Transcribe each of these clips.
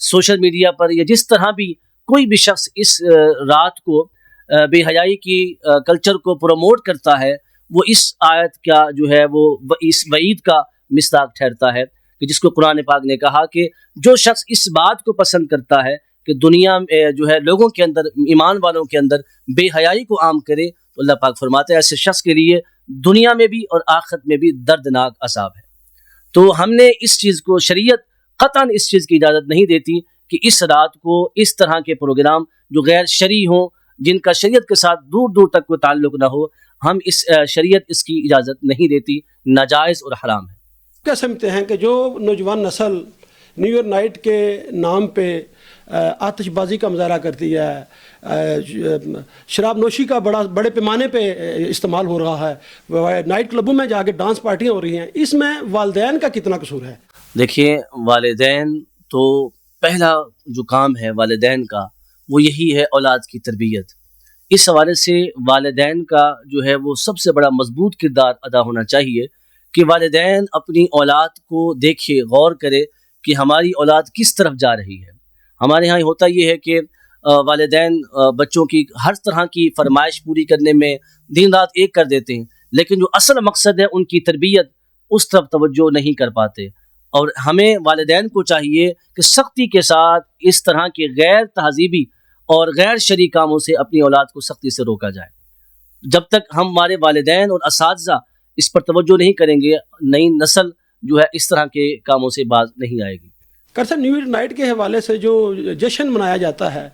Social media پر یا جس طرح بھی کوئی بھی شخص اس رات کو بے حیائی کی کلچر کو پروموٹ کرتا ہے، وہ اس آیت کا جو ہے وہ اس وعید کا مصداق ٹھہرتا ہے کہ جس کو قرآن پاک نے کہا کہ جو شخص اس بات کو پسند کرتا ہے کہ دنیا میں جو ہے لوگوں کے اندر، ایمان والوں کے اندر بے حیائی کو عام کرے، تو اللہ پاک فرماتا ہے ایسے شخص کے لیے دنیا میں بھی اور آخرت میں بھی دردناک عذاب ہے۔ تو ہم نے اس چیز کو، شریعت قطعاً اس چیز کی اجازت نہیں دیتی کہ اس رات کو اس طرح کے پروگرام جو غیر شرعی ہوں، جن کا شریعت کے ساتھ دور دور تک کوئی تعلق نہ ہو، ہم شریعت اس کی اجازت نہیں دیتی، ناجائز اور حرام ہے۔ کیا سمجھتے ہیں کہ جو نوجوان نسل نیو ایئر نائٹ کے نام پہ آتش بازی کا مظاہرہ کرتی ہے، شراب نوشی کا بڑے پیمانے پہ استعمال ہو رہا ہے، نائٹ کلبوں میں جا کے ڈانس پارٹیاں ہو رہی ہیں، اس میں والدین کا کتنا قصور ہے؟ دیکھیے، والدین تو پہلا جو کام ہے والدین کا وہ یہی ہے اولاد کی تربیت۔ اس حوالے سے والدین کا جو ہے وہ سب سے بڑا مضبوط کردار ادا ہونا چاہیے کہ والدین اپنی اولاد کو دیکھے، غور کرے کہ ہماری اولاد کس طرف جا رہی ہے۔ ہمارے ہاں ہوتا یہ ہے کہ والدین بچوں کی ہر طرح کی فرمائش پوری کرنے میں دن رات ایک کر دیتے ہیں، لیکن جو اصل مقصد ہے ان کی تربیت، اس طرف توجہ نہیں کر پاتے۔ اور ہمیں والدین کو چاہیے کہ سختی کے ساتھ اس طرح کے غیر تہذیبی اور غیر شرعی کاموں سے اپنی اولاد کو سختی سے روکا جائے۔ جب تک ہمارے والدین اور اساتذہ اس پر توجہ نہیں کریں گے، نئی نسل جو ہے اس طرح کے کاموں سے باز نہیں آئے گی۔ سر، نیو ایئر نائٹ کے حوالے سے جو جشن منایا جاتا ہے،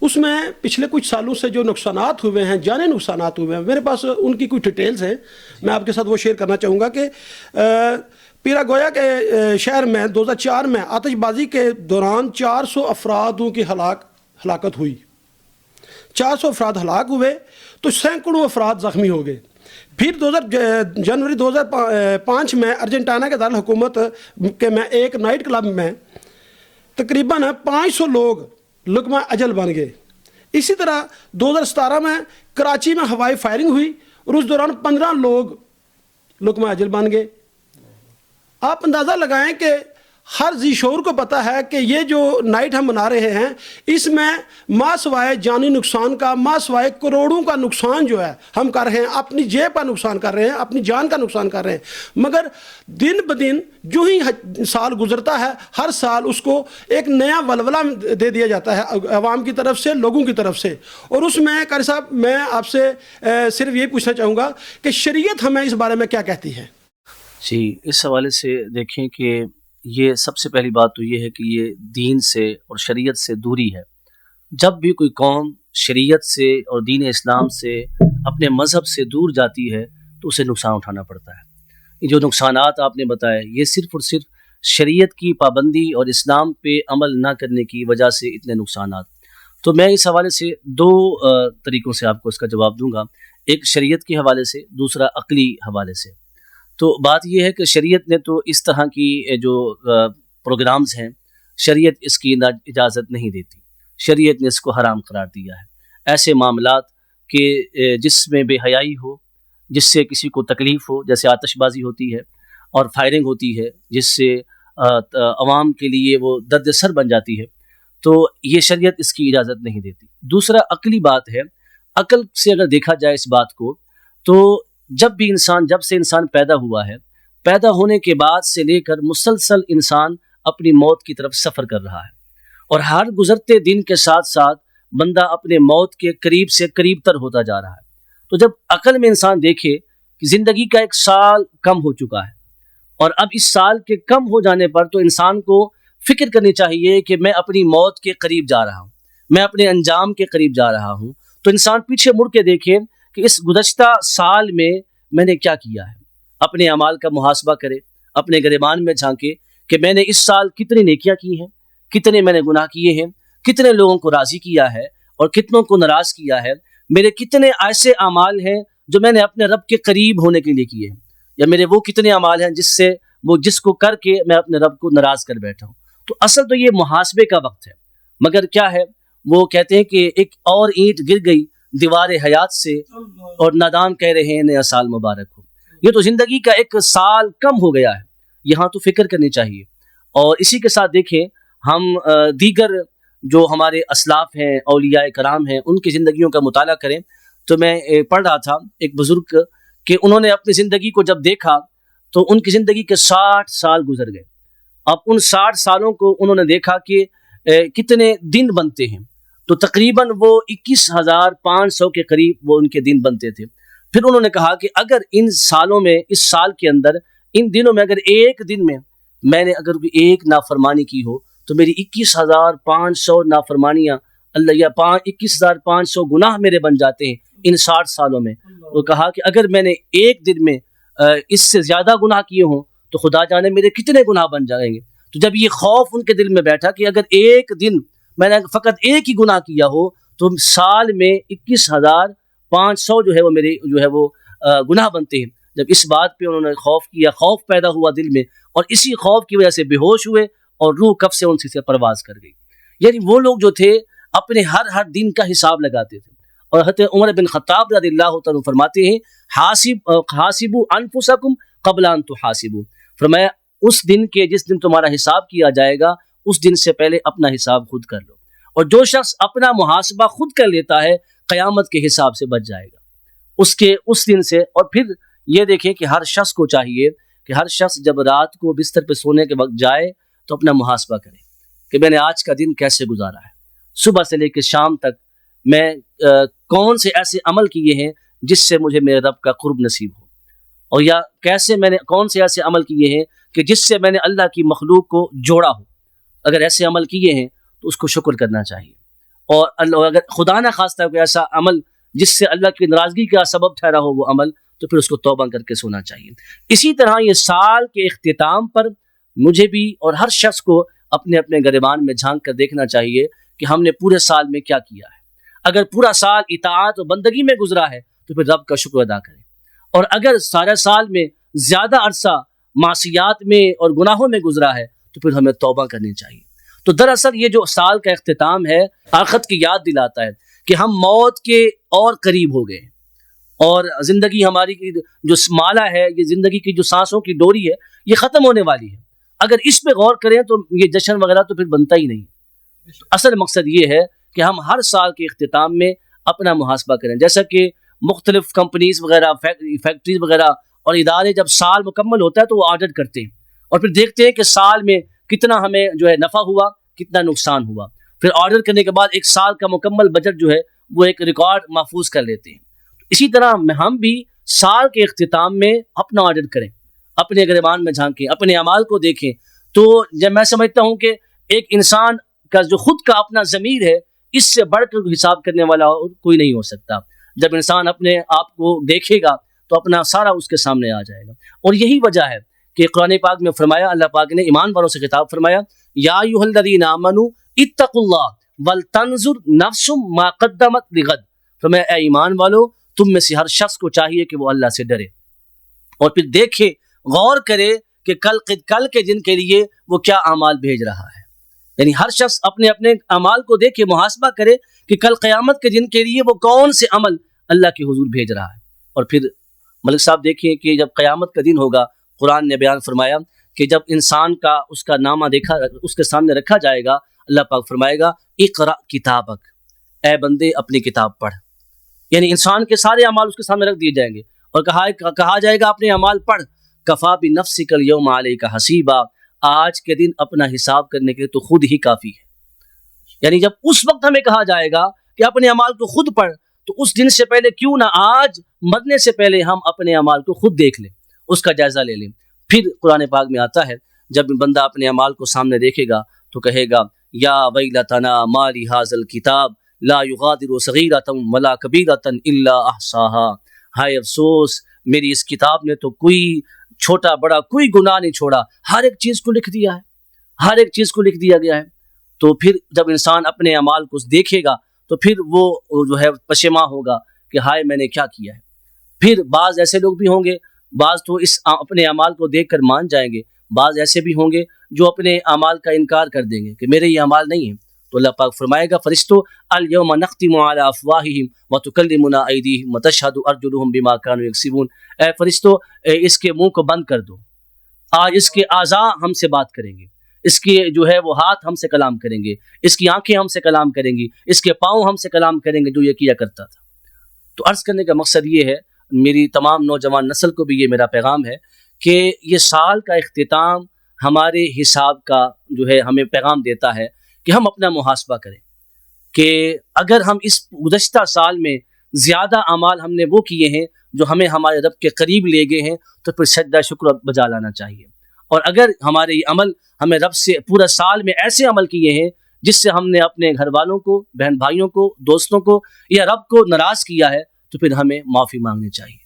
اس میں پچھلے کچھ سالوں سے جو نقصانات ہوئے ہیں، جانی نقصانات ہوئے ہیں، میرے پاس ان کی کچھ ڈیٹیلز ہیں، میں آپ کے ساتھ وہ شیئر کرنا چاہوں گا کہ پیرا گویا کے شہر میں 2004 میں آتش بازی کے دوران 400 افرادوں کی ہلاکت ہوئی، 400 افراد ہلاک ہوئے تو سینکڑوں افراد زخمی ہو گئے۔ پھر جنوری 2005 میں ارجنٹائنا کے دارالحکومت کے میں ایک نائٹ کلب میں تقریباً 500 لوگ لقمہ اجل بن گئے۔ اسی طرح 2017 میں کراچی میں ہوائی فائرنگ ہوئی اور اس دوران 15 لوگ لقمہ اجل بن گئے۔ آپ اندازہ لگائیں کہ ہر ذی شعور کو پتہ ہے کہ یہ جو نائٹ ہم منا رہے ہیں، اس میں ما سوائے جانی نقصان کا، ما سوائے کروڑوں کا نقصان جو ہے ہم کر رہے ہیں، اپنی جیب کا نقصان کر رہے ہیں، اپنی جان کا نقصان کر رہے ہیں۔ مگر دن بدن جو ہی سال گزرتا ہے، ہر سال اس کو ایک نیا ولولہ دے دیا جاتا ہے عوام کی طرف سے، لوگوں کی طرف سے۔ اور اس میں قاری صاحب، میں آپ سے صرف یہ پوچھنا چاہوں گا کہ شریعت ہمیں اس بارے میں کیا کہتی ہے؟ جی، اس حوالے سے دیکھیں کہ یہ سب سے پہلی بات تو یہ ہے کہ یہ دین سے اور شریعت سے دوری ہے۔ جب بھی کوئی قوم شریعت سے اور دین اسلام سے، اپنے مذہب سے دور جاتی ہے تو اسے نقصان اٹھانا پڑتا ہے۔ یہ جو نقصانات آپ نے بتائے، یہ صرف اور صرف شریعت کی پابندی اور اسلام پہ عمل نہ کرنے کی وجہ سے اتنے نقصانات۔ تو میں اس حوالے سے دو طریقوں سے آپ کو اس کا جواب دوں گا، ایک شریعت کے حوالے سے، دوسرا عقلی حوالے سے۔ تو بات یہ ہے کہ شریعت نے تو اس طرح کی جو پروگرامز ہیں، شریعت اس کی اجازت نہیں دیتی، شریعت نے اس کو حرام قرار دیا ہے۔ ایسے معاملات کہ جس میں بے حیائی ہو، جس سے کسی کو تکلیف ہو، جیسے آتش بازی ہوتی ہے اور فائرنگ ہوتی ہے، جس سے عوام کے لیے وہ درد سر بن جاتی ہے، تو یہ شریعت اس کی اجازت نہیں دیتی۔ دوسرا عقلی بات ہے، عقل سے اگر دیکھا جائے اس بات کو، تو جب سے انسان پیدا ہوا ہے، پیدا ہونے کے بعد سے لے کر مسلسل انسان اپنی موت کی طرف سفر کر رہا ہے، اور ہر گزرتے دن کے ساتھ ساتھ بندہ اپنے موت کے قریب سے قریب تر ہوتا جا رہا ہے۔ تو جب عقل میں انسان دیکھے کہ زندگی کا ایک سال کم ہو چکا ہے، اور اب اس سال کے کم ہو جانے پر تو انسان کو فکر کرنی چاہیے کہ میں اپنی موت کے قریب جا رہا ہوں، میں اپنے انجام کے قریب جا رہا ہوں، تو انسان پیچھے مڑ کے دیکھے کہ اس گزشتہ سال میں نے کیا کیا ہے، اپنے اعمال کا محاسبہ کرے، اپنے گریبان میں جھانکے کہ میں نے اس سال کتنی نیکیاں کی ہیں، کتنے میں نے گناہ کیے ہیں، کتنے لوگوں کو راضی کیا ہے اور کتنوں کو ناراض کیا ہے، میرے کتنے ایسے اعمال ہیں جو میں نے اپنے رب کے قریب ہونے کے لیے کیے ہیں، یا میرے وہ کتنے اعمال ہیں جس کو کر کے میں اپنے رب کو ناراض کر بیٹھا ہوں۔ تو اصل تو یہ محاسبے کا وقت ہے، مگر کیا ہے، وہ کہتے ہیں کہ ایک اور اینٹ گر گئی دیوار حیات سے، اور نادان کہہ رہے ہیں نیا سال مبارک ہو۔ یہ تو زندگی کا ایک سال کم ہو گیا ہے، یہاں تو فکر کرنی چاہیے۔ اور اسی کے ساتھ دیکھیں، ہم دیگر جو ہمارے اسلاف ہیں، اولیاء کرام ہیں، ان کی زندگیوں کا مطالعہ کریں تو میں پڑھ رہا تھا ایک بزرگ کہ انہوں نے اپنی زندگی کو جب دیکھا تو ان کی زندگی کے 60 سال گزر گئے. اب ان 60 سالوں کو انہوں نے دیکھا کہ کتنے دن بنتے ہیں، تو تقریباً وہ 21,500 کے قریب وہ ان کے دن بنتے تھے. پھر انہوں نے کہا کہ اگر ان سالوں میں، اس سال کے اندر، ان دنوں میں اگر ایک دن میں نے اگر ایک نافرمانی کی ہو تو میری 21,500 نافرمانیاں اللہ یا 21,500 گناہ میرے بن جاتے ہیں ان 60 سالوں میں. وہ کہا کہ اگر میں نے ایک دن میں اس سے زیادہ گناہ کیے ہوں تو خدا جانے میرے کتنے گناہ بن جائیں گے. تو جب یہ خوف ان کے دل میں بیٹھا کہ اگر ایک دن میں نے فقط ایک ہی گناہ کیا ہو تو سال میں 21,500 جو ہے وہ میرے جو ہے وہ گناہ بنتے ہیں. جب اس بات پہ انہوں نے خوف کیا، خوف پیدا ہوا دل میں، اور اسی خوف کی وجہ سے بے ہوش ہوئے اور روح کف سے ان سے پرواز کر گئی. یعنی وہ لوگ جو تھے اپنے ہر دن کا حساب لگاتے تھے. اور حضرت عمر بن خطاب رضی اللہ تعالیٰ فرماتے ہیں حاسبوا انفسکم قبل ان تحاسبوا، فرمایا اس دن کے جس دن تمہارا حساب کیا جائے گا اس دن سے پہلے اپنا حساب خود کر لو. اور جو شخص اپنا محاسبہ خود کر لیتا ہے قیامت کے حساب سے بچ جائے گا اس دن سے. اور پھر یہ دیکھیں کہ ہر شخص کو چاہیے کہ ہر شخص جب رات کو بستر پہ سونے کے وقت جائے تو اپنا محاسبہ کرے کہ میں نے آج کا دن کیسے گزارا ہے، صبح سے لے کے شام تک میں کون سے ایسے عمل کیے ہیں جس سے مجھے میرے رب کا قرب نصیب ہو، اور یا کیسے میں نے کون سے ایسے عمل کیے ہیں کہ جس سے میں نے اللہ کی مخلوق کو جوڑا ہو. اگر ایسے عمل کیے ہیں تو اس کو شکر کرنا چاہیے. اور اگر خدا نہ خواستہ کوئی ایسا عمل جس سے اللہ کی ناراضگی کا سبب ٹھہرا ہو وہ عمل، تو پھر اس کو توبہ کر کے سونا چاہیے. اسی طرح یہ سال کے اختتام پر مجھے بھی اور ہر شخص کو اپنے اپنے گریبان میں جھانک کر دیکھنا چاہیے کہ ہم نے پورے سال میں کیا کیا ہے. اگر پورا سال اطاعت و بندگی میں گزرا ہے تو پھر رب کا شکر ادا کریں، اور اگر سارے سال میں زیادہ عرصہ معصیات میں اور گناہوں میں گزرا ہے تو پھر ہمیں توبہ کرنی چاہیے. تو دراصل یہ جو سال کا اختتام ہے آخرت کی یاد دلاتا ہے کہ ہم موت کے اور قریب ہو گئے ہیں، اور زندگی ہماری کی جو مالا ہے، یہ زندگی کی جو سانسوں کی ڈوری ہے، یہ ختم ہونے والی ہے. اگر اس پہ غور کریں تو یہ جشن وغیرہ تو پھر بنتا ہی نہیں. اصل مقصد یہ ہے کہ ہم ہر سال کے اختتام میں اپنا محاسبہ کریں. جیسا کہ مختلف کمپنیز وغیرہ، فیکٹریز وغیرہ اور ادارے جب سال مکمل ہوتا ہے تو وہ آڈٹ کرتے ہیں اور پھر دیکھتے ہیں کہ سال میں کتنا ہمیں جو ہے نفع ہوا، کتنا نقصان ہوا. پھر آڈٹ کرنے کے بعد ایک سال کا مکمل بجٹ جو ہے وہ ایک ریکارڈ محفوظ کر لیتے ہیں. اسی طرح ہم بھی سال کے اختتام میں اپنا آڈٹ کریں، اپنے گریبان میں جھانکیں، اپنے اعمال کو دیکھیں. تو جب میں سمجھتا ہوں کہ ایک انسان کا جو خود کا اپنا ضمیر ہے، اس سے بڑھ کر حساب کرنے والا کوئی نہیں ہو سکتا. جب انسان اپنے آپ کو دیکھے گا تو اپنا سارا اس کے سامنے آ جائے گا. اور یہی وجہ ہے کہ قرآن پاک میں فرمایا، اللہ پاک نے ایمان والوں سے خطاب فرمایا، یا ایھا الذین آمنوا اتقوا اللہ ولتنظر نفس ما قدمت لغد. فرمایا اے ایمان والو، تم میں سے ہر شخص کو چاہیے کہ وہ اللہ سے ڈرے اور پھر دیکھے، غور کرے کہ کل کے دن کے لیے وہ کیا اعمال بھیج رہا ہے. یعنی ہر شخص اپنے اپنے اعمال کو دیکھے، محاسبہ کرے کہ کل قیامت کے دن کے لیے وہ کون سے عمل اللہ کے حضور بھیج رہا ہے. اور پھر ملک صاحب دیکھیں کہ جب قیامت کا دن ہوگا، قرآن نے بیان فرمایا کہ جب انسان کا اس کا نامہ دیکھا اس کے سامنے رکھا جائے گا، اللہ پاک فرمائے گا اقرأ کتابک، اے بندے اپنی کتاب پڑھ. یعنی انسان کے سارے اعمال اس کے سامنے رکھ دیے جائیں گے اور کہا جائے گا اپنے اعمال پڑھ. کفا بنفسک اليوم علیک حسیبا، آج کے دن اپنا حساب کرنے کے لیے تو خود ہی کافی ہے. یعنی جب اس وقت ہمیں کہا جائے گا کہ اپنے اعمال کو خود پڑھ، تو اس دن سے پہلے کیوں نہ آج مرنے سے پہلے ہم اپنے اعمال کو خود دیکھ لیں، اس کا جائزہ لے لیں. پھر قرآن پاک میں آتا ہے جب بندہ اپنے اعمال کو سامنے دیکھے گا تو کہے گا یا ویلتنا ما لہذا الکتاب لا یغادر صغیرۃ ولا کبیرۃ الا احصاها. ہائے افسوس، میری اس کتاب نے تو کوئی چھوٹا بڑا کوئی گناہ نہیں چھوڑا، ہر ایک چیز کو لکھ دیا ہے، ہر ایک چیز کو لکھ دیا گیا ہے. تو پھر جب انسان اپنے اعمال کو دیکھے گا تو پھر وہ جو ہے پشیماں ہوگا کہ ہائے میں نے کیا کیا ہے. پھر بعض ایسے لوگ بھی ہوں گے، بعض تو اس اپنے اعمال کو دیکھ کر مان جائیں گے، بعض ایسے بھی ہوں گے جو اپنے اعمال کا انکار کر دیں گے کہ میرے یہ اعمال نہیں ہیں. تو اللہ پاک فرمائے گا فرشتو الیوم نختم علی افواہہم وتکلمنا ایدیہم وتشہد ارجلہم بما کانوا یکسبون. اے فرشتو، اس کے منہ کو بند کر دو، آج اس کے اعضاء ہم سے بات کریں گے. اس کے جو ہے وہ ہاتھ ہم سے کلام کریں گے، اس کی آنکھیں ہم سے کلام کریں گی، اس کے پاؤں ہم سے کلام کریں گے، جو یہ کیا کرتا تھا۔ تو عرض کرنے کا مقصد یہ ہے، میری تمام نوجوان نسل کو بھی یہ میرا پیغام ہے کہ یہ سال کا اختتام ہمارے حساب کا جو ہے ہمیں پیغام دیتا ہے کہ ہم اپنا محاسبہ کریں کہ اگر ہم اس گزشتہ سال میں زیادہ اعمال ہم نے وہ کیے ہیں جو ہمیں ہمارے رب کے قریب لے گئے ہیں تو پھر سجدہ شکر بجا لانا چاہیے، اور اگر ہمارے یہ عمل ہمیں رب سے پورا سال میں ایسے عمل کیے ہیں جس سے ہم نے اپنے گھر والوں کو، بہن بھائیوں کو، دوستوں کو یا رب کو ناراض کیا ہے تو پھر ہمیں معافی مانگنی چاہیے۔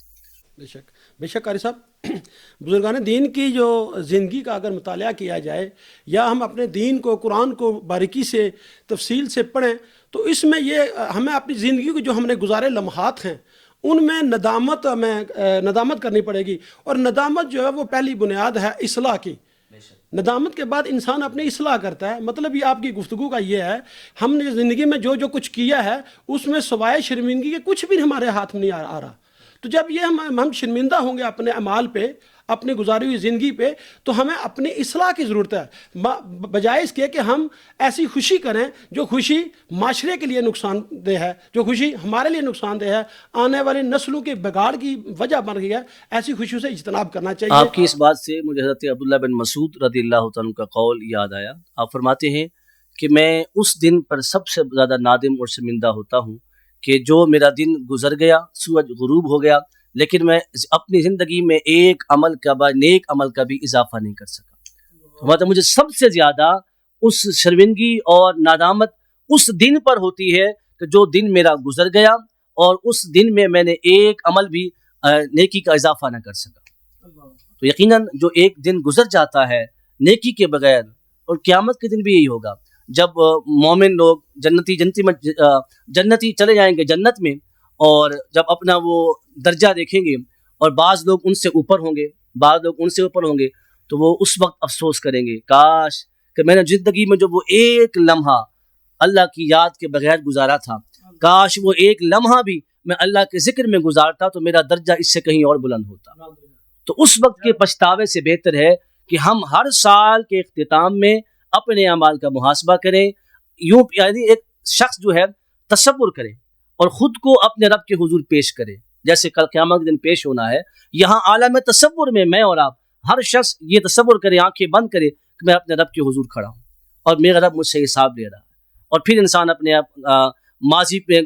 بے شک قاری صاحب، بزرگان دین کی جو زندگی کا اگر مطالعہ کیا جائے یا ہم اپنے دین کو، قرآن کو باریکی سے، تفصیل سے پڑھیں تو اس میں یہ ہمیں اپنی زندگی کو جو ہم نے گزارے لمحات ہیں ان میں ندامت کرنی پڑے گی، اور ندامت جو ہے وہ پہلی بنیاد ہے اصلاح کی۔ ندامت کے بعد انسان اپنی اصلاح کرتا ہے۔ مطلب یہ آپ کی گفتگو کا یہ ہے، ہم نے زندگی میں جو کچھ کیا ہے اس میں سوائے شرمندگی کے کچھ بھی ہمارے ہاتھ میں نہیں آ رہا، تو جب یہ ہم شرمندہ ہوں گے اپنے اعمال پہ، اپنی گزاری ہوئی زندگی پہ، تو ہمیں اپنی اصلاح کی ضرورت ہے، بجائے اس کے کہ ہم ایسی خوشی کریں جو خوشی معاشرے کے لیے نقصان دہ ہے، جو خوشی ہمارے لیے نقصان دہ ہے، آنے والی نسلوں کے بگاڑ کی وجہ بن گئی ہے۔ ایسی خوشیوں سے اجتناب کرنا چاہیے۔ آپ کی اس بات سے مجھے حضرت عبداللہ بن مسعود رضی اللہ تعالیٰ کا قول یاد آیا۔ آپ فرماتے ہیں کہ میں اس دن پر سب سے زیادہ نادم اور شرمندہ ہوتا ہوں کہ جو میرا دن گزر گیا، سورج غروب ہو گیا، لیکن میں اپنی زندگی میں ایک نیک عمل کا بھی اضافہ نہیں کر سکا۔ مطلب مجھے سب سے زیادہ اس شرمندگی اور نادامت اس دن پر ہوتی ہے کہ جو دن میرا گزر گیا اور اس دن میں میں نے ایک عمل بھی نیکی کا اضافہ نہ کر سکا۔ تو یقیناً جو ایک دن گزر جاتا ہے نیکی کے بغیر، اور قیامت کے دن بھی یہی ہوگا جب مومن لوگ جنتی چلے جائیں گے جنت میں، اور جب اپنا وہ درجہ دیکھیں گے اور بعض لوگ ان سے اوپر ہوں گے، بعض لوگ ان سے اوپر ہوں گے، تو وہ اس وقت افسوس کریں گے، کاش کہ میں نے زندگی میں جو وہ ایک لمحہ اللہ کی یاد کے بغیر گزارا تھا، کاش وہ ایک لمحہ بھی میں اللہ کے ذکر میں گزارتا تو میرا درجہ اس سے کہیں اور بلند ہوتا۔ تو اس وقت کے پچھتاوے سے بہتر ہے کہ ہم ہر سال کے اختتام میں اپنے اعمال کا محاسبہ کریں، یعنی ایک شخص جو ہے تصور کرے اور خود کو اپنے رب کے حضور پیش کرے، جیسے کل قیامت کے دن پیش ہونا ہے۔ یہاں عالم تصور میں ہر شخص یہ تصور کرے، آنکھیں بند کرے کہ میں اپنے رب کے حضور کھڑا ہوں اور میرا رب مجھ سے حساب لے رہا ہے، اور پھر انسان اپنے ماضی پہ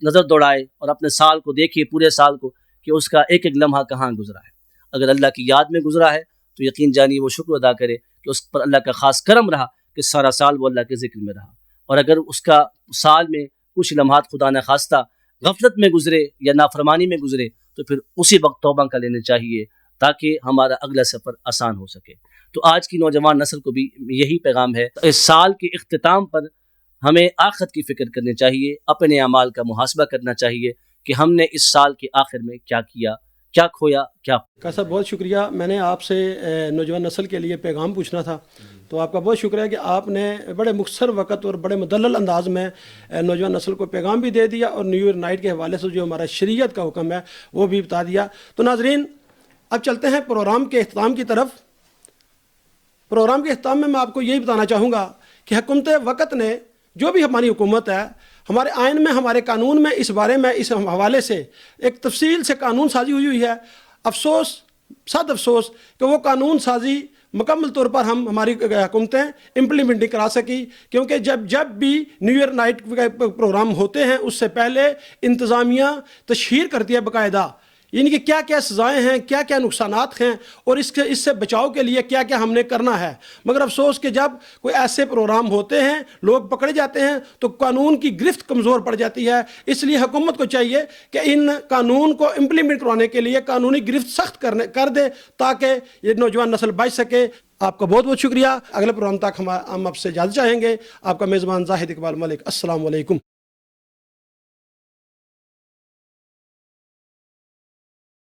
نظر دوڑائے اور اپنے سال کو دیکھے، پورے سال کو، کہ اس کا ایک ایک لمحہ کہاں گزرا ہے۔ اگر اللہ کی یاد میں گزرا ہے تو یقین جانی وہ شکر ادا کرے کہ اس پر اللہ کا خاص کرم رہا کہ سارا سال وہ اللہ کے ذکر میں رہا، اور اگر اس کا سال میں کچھ لمحات خدا نہ خواستہ غفلت میں گزرے یا نافرمانی میں گزرے تو پھر اسی وقت توبہ کر لینے چاہیے تاکہ ہمارا اگلا سفر آسان ہو سکے۔ تو آج کی نوجوان نسل کو بھی یہی پیغام ہے، اس سال کے اختتام پر ہمیں آخرت کی فکر کرنی چاہیے، اپنے اعمال کا محاسبہ کرنا چاہیے کہ ہم نے اس سال کے آخر میں کیا کیا، کیا کھویا، کیا۔ صاحب بہت شکریہ۔ میں نے آپ سے نوجوان نسل کے لیے پیغام پوچھنا تھا، تو آپ کا بہت شکریہ کہ آپ نے بڑے مختصر وقت اور بڑے مدلل انداز میں نوجوان نسل کو پیغام بھی دے دیا، اور نیو ایئر نائٹ کے حوالے سے جو ہمارا شریعت کا حکم ہے وہ بھی بتا دیا۔ تو ناظرین، اب چلتے ہیں پروگرام کے اختتام کی طرف۔ پروگرام کے اختتام میں آپ کو یہی بتانا چاہوں گا کہ حکومت وقت نے، جو بھی ہماری حکومت ہے، ہمارے آئین میں، ہمارے قانون میں اس بارے میں، اس حوالے سے ایک تفصیل سے قانون سازی ہوئی ہے۔ افسوس، صد افسوس کہ وہ قانون سازی مکمل طور پر ہماری حکومتیں امپلیمنٹ نہیں کرا سکی، کیونکہ جب بھی نیو ایئر نائٹ پروگرام ہوتے ہیں اس سے پہلے انتظامیہ تشہیر کرتی ہے باقاعدہ، یعنی کہ کیا کیا سزائیں ہیں، کیا کیا نقصانات ہیں، اور اس سے بچاؤ کے لیے کیا کیا ہم نے کرنا ہے۔ مگر افسوس کہ جب کوئی ایسے پروگرام ہوتے ہیں، لوگ پکڑے جاتے ہیں، تو قانون کی گرفت کمزور پڑ جاتی ہے۔ اس لیے حکومت کو چاہیے کہ ان قانون کو امپلیمنٹ کروانے کے لیے قانونی گرفت سخت کر دے تاکہ یہ نوجوان نسل بچ سکے۔ آپ کا بہت بہت شکریہ۔ اگلے پروگرام تک ہم آپ سے اجازت چاہیں گے۔ آپ کا میزبان زاہد اقبال ملک، السلام علیکم۔